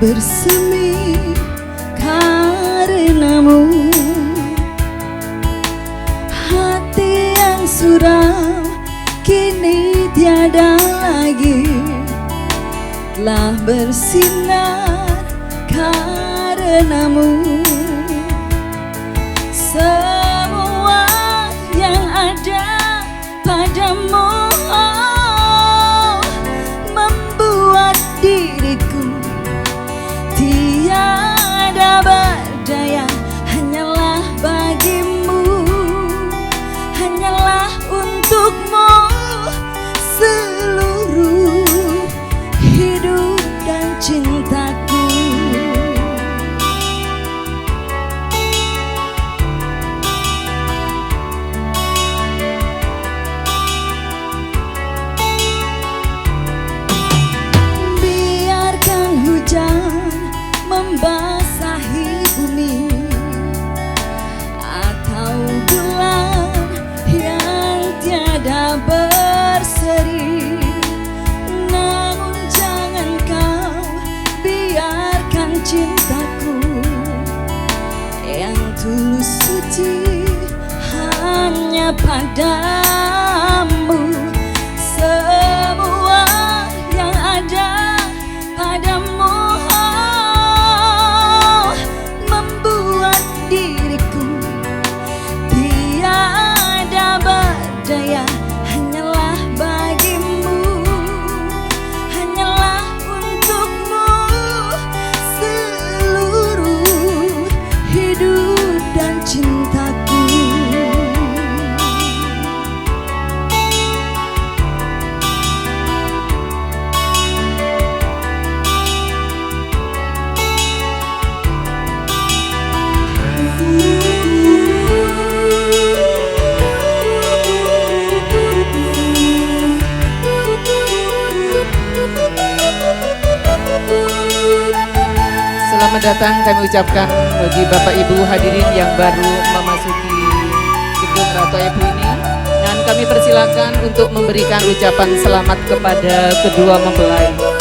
bersemi karenamu. Hati yang suram kini tiada lagi, telah bersinar karenamu. Semua yang ada padamu membuat diriku tiada berdaya. Hanyalah bagimu, hanyalah untukmu seluruh hidup dan cintaku. Biarkan hujan membasahi bumi, atau bulan yang tiada berseri, namun jangan kau biarkan cintaku yang tulus suci hanya padamu. Semua yang ada padamu membuat diriku tiada berdaya. Hanyalah bagimu, hanyalah untukmu seluruh hidup dan cintaku. Selamat datang kami ucapkan bagi Bapak Ibu hadirin yang baru memasuki gedung Ratu Ebu ini, dan kami persilakan untuk memberikan ucapan selamat kepada kedua mempelai.